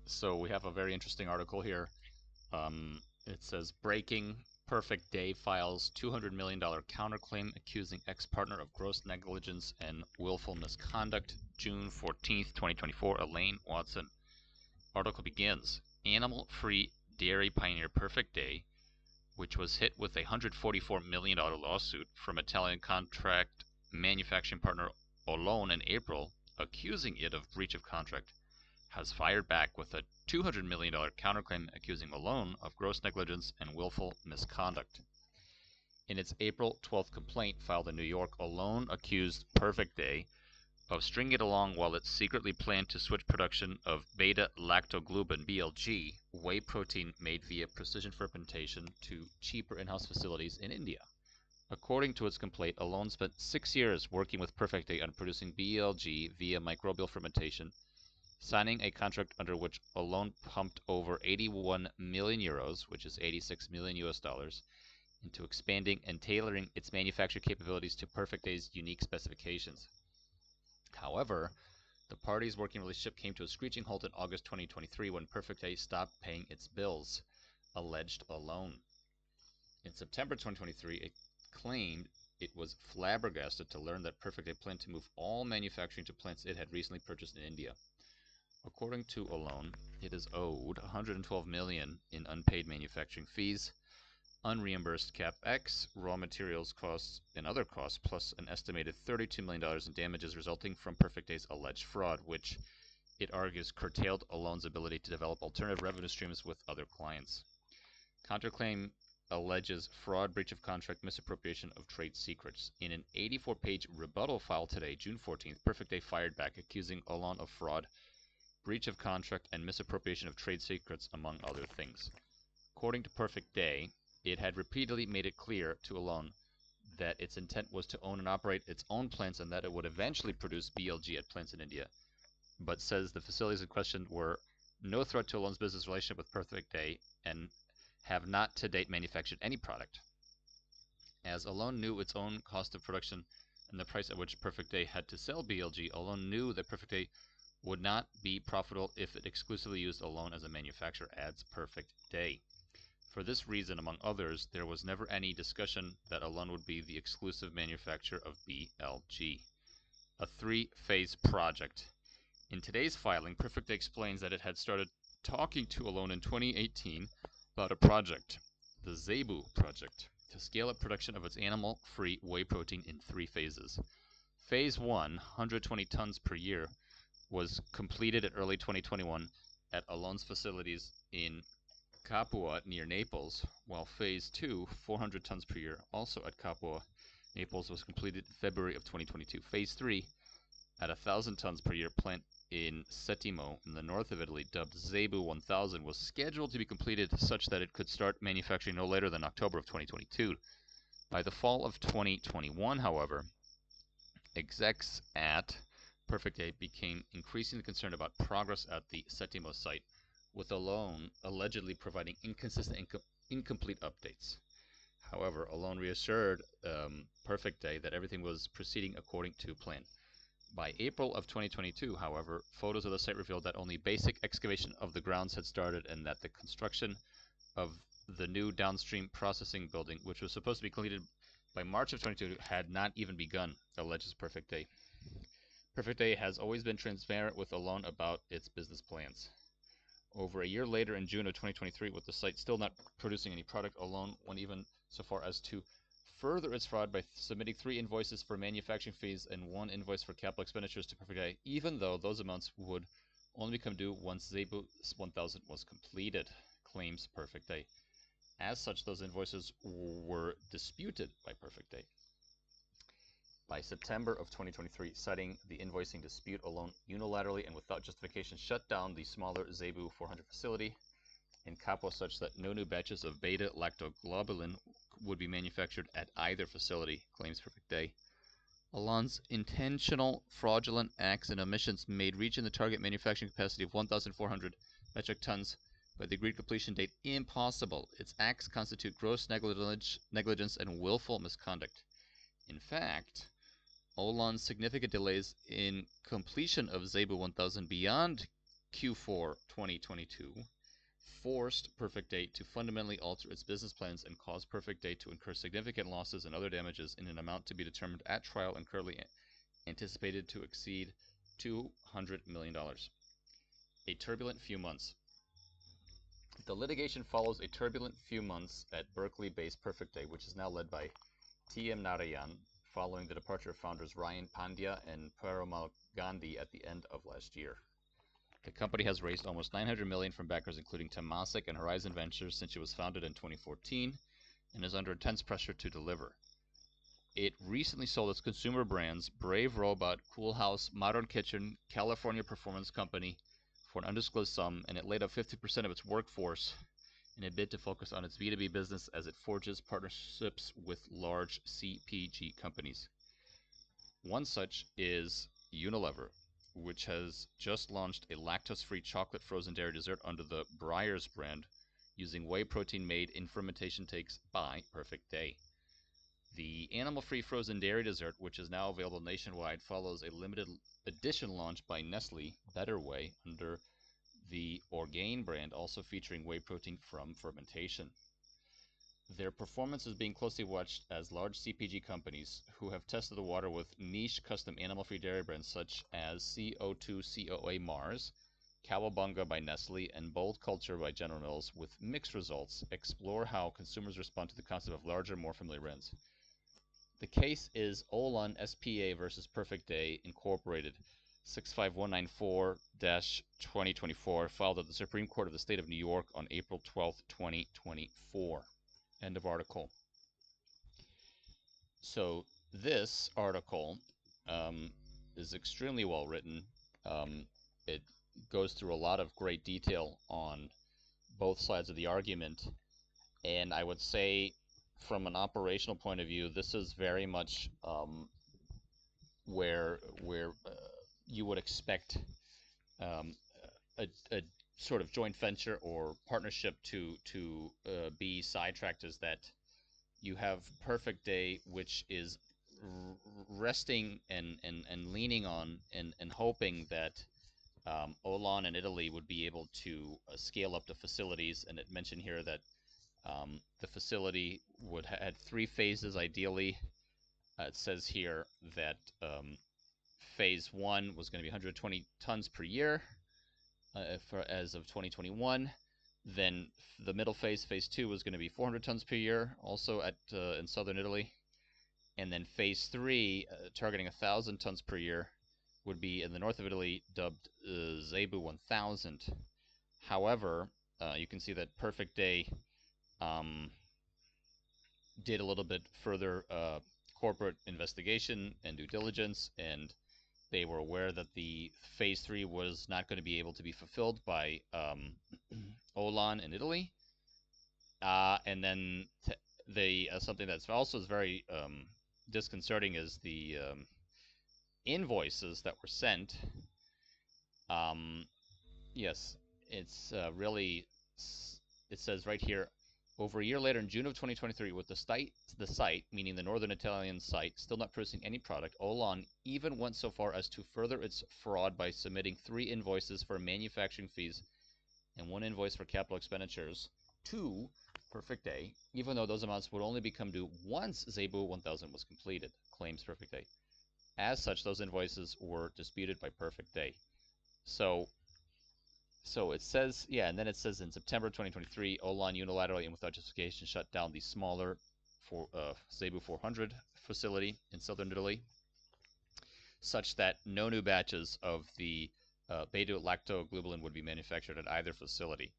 So we have a very interesting article here. It says breaking Perfect Day files $200 million counterclaim accusing ex-partner of gross negligence and willful misconduct. June 14th, 2024. Elaine Watson. Article begins. Animal-free dairy pioneer Perfect Day, which was hit with a $144 million lawsuit from Italian contract manufacturing partner Olon in April, accusing it of breach of contract, has fired back with a $200 million counterclaim accusing Olon of gross negligence and willful misconduct. In its April 12th complaint filed in New York, Olon accused Perfect Day of stringing it along while it secretly planned to switch production of beta-lactoglobin (BLG) whey protein made via precision fermentation to cheaper in-house facilities in India. According to its complaint, Olon spent 6 years working with Perfect Day on producing BLG via microbial fermentation, signing a contract under which Olon pumped over 81 million euros, which is 86 million US dollars, into expanding and tailoring its manufacturing capabilities to Perfect Day's unique specifications. However, the parties' working relationship came to a screeching halt in August 2023 when Perfect Day stopped paying its bills, alleged Olon. In September 2023, it claimed it was flabbergasted to learn that Perfect Day planned to move all manufacturing to plants it had recently purchased in India. According to Olon, it is owed $112 million in unpaid manufacturing fees, unreimbursed capex, raw materials costs, and other costs, plus an estimated $32 million in damages resulting from Perfect Day's alleged fraud, which it argues curtailed Olon's ability to develop alternative revenue streams with other clients. Counterclaim alleges fraud, breach of contract, misappropriation of trade secrets. In an 84-page rebuttal filed today, June 14th, Perfect Day fired back, accusing Olon of fraud, breach of contract, and misappropriation of trade secrets, among other things. According to Perfect Day, it had repeatedly made it clear to Olon that its intent was to own and operate its own plants and that it would eventually produce BLG at plants in India, but says the facilities in question were no threat to Olon's business relationship with Perfect Day and have not to date manufactured any product. As Olon knew its own cost of production and the price at which Perfect Day had to sell BLG, Olon knew that Perfect Day would not be profitable if it exclusively used Olon as a manufacturer, adds Perfect Day. For this reason, among others, there was never any discussion that Olon would be the exclusive manufacturer of BLG. A three-phase project. In today's filing, Perfect Day explains that it had started talking to Olon in 2018 about a project, the Zebu project, to scale up production of its animal-free whey protein in 3 phases. Phase 1, 120 tons per year, was completed in early 2021 at Olon's facilities in Capua near Naples, while Phase 2, 400 tons per year, also at Capua, Naples, was completed in February of 2022. Phase 3, at 1,000 tons per year plant in Settimo, in the north of Italy, dubbed Zebu 1000, was scheduled to be completed such that it could start manufacturing no later than October of 2022. By the fall of 2021, however, execs at Perfect Day became increasingly concerned about progress at the Settimo site, with Olon allegedly providing inconsistent and incomplete updates. However, Olon reassured Perfect Day that everything was proceeding according to plan. By April of 2022, however, photos of the site revealed that only basic excavation of the grounds had started and that the construction of the new downstream processing building, which was supposed to be completed by March of 2022, had not even begun, alleges Perfect Day. Perfect Day has always been transparent with Olon about its business plans. Over a year later, in June of 2023, with the site still not producing any product, Olon went even so far as to further its fraud by submitting 3 invoices for manufacturing fees and 1 invoice for capital expenditures to Perfect Day, even though those amounts would only become due once Zebu 1000 was completed, claims Perfect Day. As such, those invoices were disputed by Perfect Day. By September of 2023, citing the invoicing dispute, Olon unilaterally and without justification shut down the smaller Zebu 400 facility in Capua such that no new batches of beta-lactoglobulin would be manufactured at either facility, claims Perfect Day. Olon's intentional fraudulent acts and omissions made reaching the target manufacturing capacity of 1,400 metric tons by the agreed completion date impossible. Its acts constitute gross negligence and willful misconduct. In fact, Olon's significant delays in completion of Zebu 1000 beyond Q4 2022 forced Perfect Day to fundamentally alter its business plans and caused Perfect Day to incur significant losses and other damages in an amount to be determined at trial and currently anticipated to exceed $200 million. A turbulent few months. The litigation follows a turbulent few months at Berkeley-based Perfect Day, which is now led by T.M. Narayan, following the departure of founders Ryan Pandya and Parimal Gandhi at the end of last year. The company has raised almost $900 million from backers including Temasek and Horizon Ventures since it was founded in 2014 and is under intense pressure to deliver. It recently sold its consumer brands Brave Robot, Cool House, Modern Kitchen, California Performance Company for an undisclosed sum, and it laid off 50% of its workforce in a bid to focus on its B2B business as it forges partnerships with large CPG companies. One such is Unilever, which has just launched a lactose-free chocolate frozen dairy dessert under the Breyers brand, using whey protein made in fermentation tanks by Perfect Day. The animal-free frozen dairy dessert, which is now available nationwide, follows a limited edition launch by Nestle, Better Whey, under the Orgain brand, also featuring whey protein from fermentation. Their performance is being closely watched as large CPG companies who have tested the water with niche custom animal-free dairy brands such as CO2 COA Mars, Cowabunga by Nestle, and Bold Culture by General Mills, with mixed results, explore how consumers respond to the concept of larger, more familiar brands. The case is Olon SPA versus Perfect Day Incorporated, 65194-2024, filed at the Supreme Court of the State of New York on April 12, 2024. End of article. So this article is extremely well written. It goes through a lot of great detail on both sides of the argument, and I would say from an operational point of view, this is very much where you would expect a sort of joint venture or partnership to be sidetracked, is that you have Perfect Day, which is resting and leaning on and hoping that Olon in Italy would be able to scale up the facilities. And it mentioned here that the facility would had 3 phases ideally. It says here that phase 1 was going to be 120 tons per year as of 2021. Then the middle phase, phase 2, was going to be 400 tons per year, also at in southern Italy. And then phase 3, targeting 1,000 tons per year, would be in the north of Italy, dubbed Zebu 1000. However, you can see that Perfect Day did a little bit further corporate investigation and due diligence, and they were aware that the phase 3 was not going to be able to be fulfilled by Olon in Italy. And then they something that's also is very disconcerting is the invoices that were sent. Yes, it's really, it says right here, over a year later, in June of 2023, with the site, meaning the northern Italian site, still not producing any product, Olon even went so far as to further its fraud by submitting 3 invoices for manufacturing fees and 1 invoice for capital expenditures to Perfect Day, even though those amounts would only become due once Zebu 1000 was completed, claims Perfect Day. As such, those invoices were disputed by Perfect Day. So it says, yeah, and then it says in September 2023, Olon unilaterally and without justification shut down the smaller Zebu 400 facility in southern Italy, such that no new batches of the beta-lactoglobulin would be manufactured at either facility.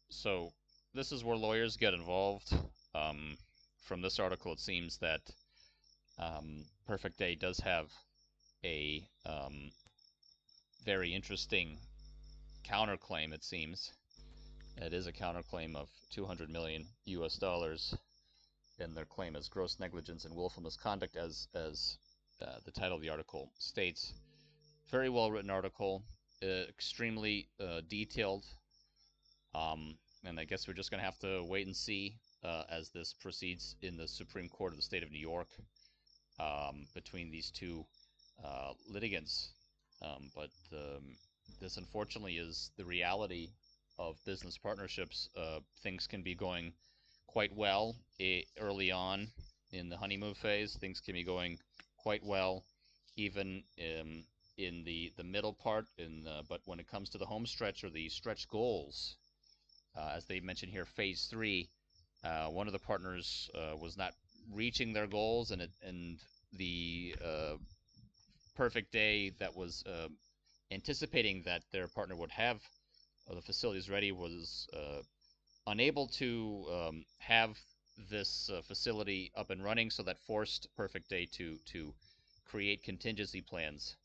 So this is where lawyers get involved. From this article, it seems that Perfect Day does have a very interesting counterclaim. It seems it is a counterclaim of $200 million US, and their claim is gross negligence and willful misconduct, as the title of the article states. Very well written article, extremely detailed, and I guess we're just going to have to wait and see as this proceeds in the Supreme Court of the State of New York between these two litigants. But this unfortunately is the reality of business partnerships. Things can be going quite well early on in the honeymoon phase. Things can be going quite well, even in the middle part. But when it comes to the home stretch or the stretch goals, as they mentioned here, phase 3, one of the partners was not reaching their goals, and the perfect day that was anticipating that their partner would have the facilities ready was unable to have this facility up and running, so that forced Perfect Day to create contingency plans,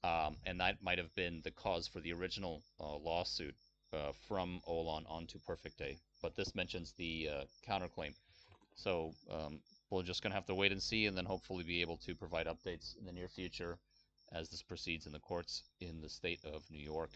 and that might have been the cause for the original lawsuit from Olon onto Perfect Day. But this mentions the counterclaim, so we're just going to have to wait and see, and then hopefully be able to provide updates in the near future as this proceeds in the courts in the state of New York.